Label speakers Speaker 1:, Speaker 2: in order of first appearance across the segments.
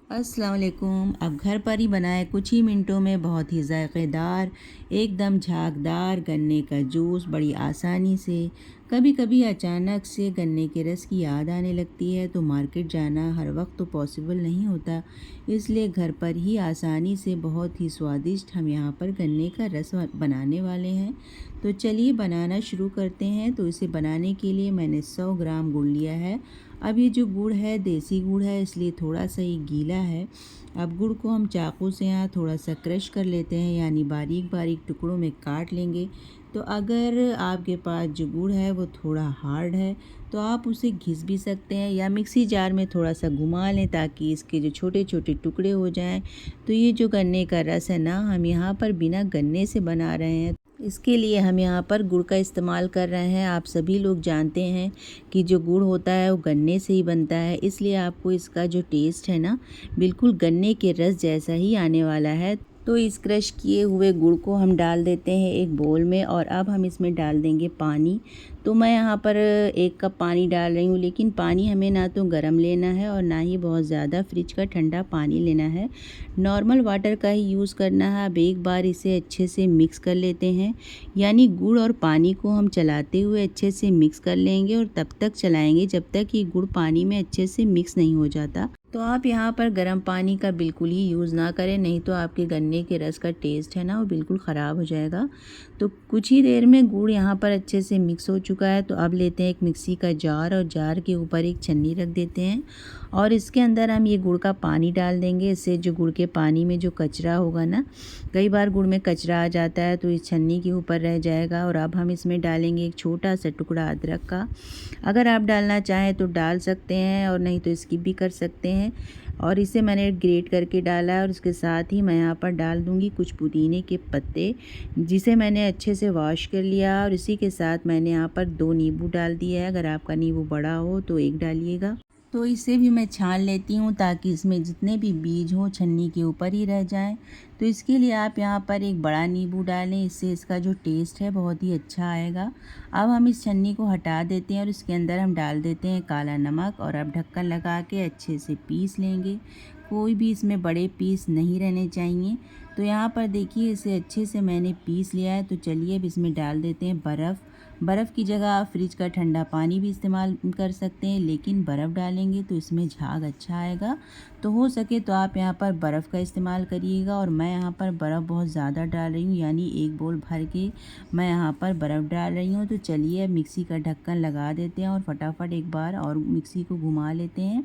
Speaker 1: अस्सलाम वालेकुम। अब घर पर ही बनाए कुछ ही मिनटों में बहुत ही ज़ायक़ेदार, एकदम झागदार गन्ने का जूस बड़ी आसानी से। कभी कभी अचानक से गन्ने के रस की याद आने लगती है तो मार्केट जाना हर वक्त तो पॉसिबल नहीं होता, इसलिए घर पर ही आसानी से बहुत ही स्वादिष्ट हम यहाँ पर गन्ने का रस बनाने वाले हैं। तो चलिए बनाना शुरू करते हैं। तो इसे बनाने के लिए मैंने 100 ग्राम गुड़ लिया है। अब ये जो गुड़ है देसी गुड़ है, इसलिए थोड़ा सा ये गीला है। अब गुड़ को हम चाकू से यहाँ थोड़ा सा क्रश कर लेते हैं, यानी बारीक बारीक टुकड़ों में काट लेंगे। तो अगर आपके पास जो गुड़ है वो थोड़ा हार्ड है तो आप उसे घिस भी सकते हैं या मिक्सी जार में थोड़ा सा घुमा लें ताकि इसके जो छोटे छोटे टुकड़े हो जाएं। तो ये जो गन्ने का रस है ना, हम यहाँ पर बिना गन्ने से बना रहे हैं, इसके लिए हम यहाँ पर गुड़ का इस्तेमाल कर रहे हैं। आप सभी लोग जानते हैं कि जो गुड़ होता है वो गन्ने से ही बनता है, इसलिए आपको इसका जो टेस्ट है ना, बिल्कुल गन्ने के रस जैसा ही आने वाला है। तो इस क्रश किए हुए गुड़ को हम डाल देते हैं एक बोल में, और अब हम इसमें डाल देंगे पानी। तो मैं यहाँ पर 1 कप पानी डाल रही हूँ, लेकिन पानी हमें ना तो गर्म लेना है और ना ही बहुत ज़्यादा फ्रिज का ठंडा पानी लेना है, नॉर्मल वाटर का ही यूज़ करना है। अब एक बार इसे अच्छे से मिक्स कर लेते हैं, यानी गुड़ और पानी को हम चलाते हुए अच्छे से मिक्स कर लेंगे और तब तक चलाएंगे जब तक ये गुड़ पानी में अच्छे से मिक्स नहीं हो जाता। तो आप यहाँ पर गर्म पानी का बिल्कुल ही यूज़ ना करें, नहीं तो आपके गन्ने के रस का टेस्ट है ना वो बिल्कुल ख़राब हो जाएगा। तो कुछ ही देर में गुड़ यहाँ पर अच्छे से मिक्स हो चुका है। तो अब लेते हैं एक मिक्सी का जार और जार के ऊपर एक छन्नी रख देते हैं और इसके अंदर हम ये गुड़ का पानी डाल देंगे। इससे जो गुड़ के पानी में जो कचरा होगा ना, कई बार गुड़ में कचरा आ जाता है तो इस छन्नी के ऊपर रह जाएगा। और अब हम इसमें डालेंगे एक छोटा सा टुकड़ा अदरक का। अगर आप डालना चाहें तो डाल सकते हैं और नहीं तो स्किप भी कर सकते हैं। और इसे मैंने ग्रेट करके डाला है और उसके साथ ही मैं यहाँ पर डाल दूँगी कुछ पुदीने के पत्ते, जिसे मैंने अच्छे से वॉश कर लिया। और इसी के साथ मैंने यहाँ पर 2 नींबू डाल दिया है। अगर आपका नींबू बड़ा हो तो 1 डालिएगा। तो इसे भी मैं छान लेती हूँ ताकि इसमें जितने भी बीज हों छन्नी के ऊपर ही रह जाएं। तो इसके लिए आप यहाँ पर एक बड़ा नींबू डालें, इससे इसका जो टेस्ट है बहुत ही अच्छा आएगा। अब हम इस छन्नी को हटा देते हैं और इसके अंदर हम डाल देते हैं काला नमक और अब ढक्कन लगा के अच्छे से पीस लेंगे। कोई भी इसमें बड़े पीस नहीं रहने चाहिए। तो यहाँ पर देखिए इसे अच्छे से मैंने पीस लिया है। तो चलिए अब इसमें डाल देते हैं बर्फ़। बर्फ़ की जगह आप फ्रिज का ठंडा पानी भी इस्तेमाल कर सकते हैं, लेकिन बर्फ़ डालेंगे तो इसमें झाग अच्छा आएगा। तो हो सके तो आप यहाँ पर बर्फ़ का इस्तेमाल करिएगा। और मैं यहाँ पर बर्फ़ बहुत ज़्यादा डाल रही हूँ, यानी 1 बोल भर के मैं यहाँ पर बर्फ़ डाल रही हूँ। तो चलिए अब मिक्सी का ढक्कन लगा देते हैं और फटाफट एक बार और मिक्सी को घुमा लेते हैं।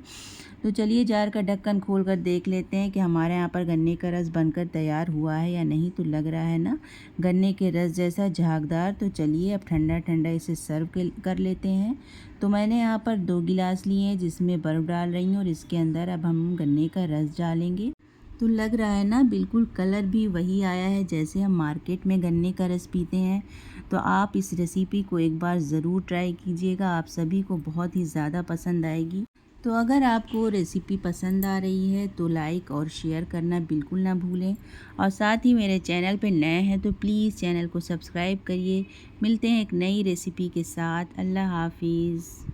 Speaker 1: तो चलिए जार का ढक्कन खोल कर देख लेते हैं कि हमारे यहाँ पर गन्ने का रस बनकर तैयार हुआ है या नहीं। तो लग रहा है ना गन्ने के रस जैसा झागदार। तो चलिए अब ठंडा ठंडा इसे सर्व कर लेते हैं। तो मैंने यहाँ पर 2 गिलास लिए हैं जिसमें बर्फ़ डाल रही हूँ और इसके अंदर अब हम गन्ने का रस डालेंगे। तो लग रहा है ना बिल्कुल कलर भी वही आया है जैसे हम मार्केट में गन्ने का रस पीते हैं। तो आप इस रेसिपी को एक बार ज़रूर ट्राई कीजिएगा, आप सभी को बहुत ही ज़्यादा पसंद आएगी। तो अगर आपको रेसिपी पसंद आ रही है तो लाइक और शेयर करना बिल्कुल ना भूलें। और साथ ही मेरे चैनल पे नए हैं तो प्लीज़ चैनल को सब्सक्राइब करिए। मिलते हैं एक नई रेसिपी के साथ। अल्लाह हाफिज़।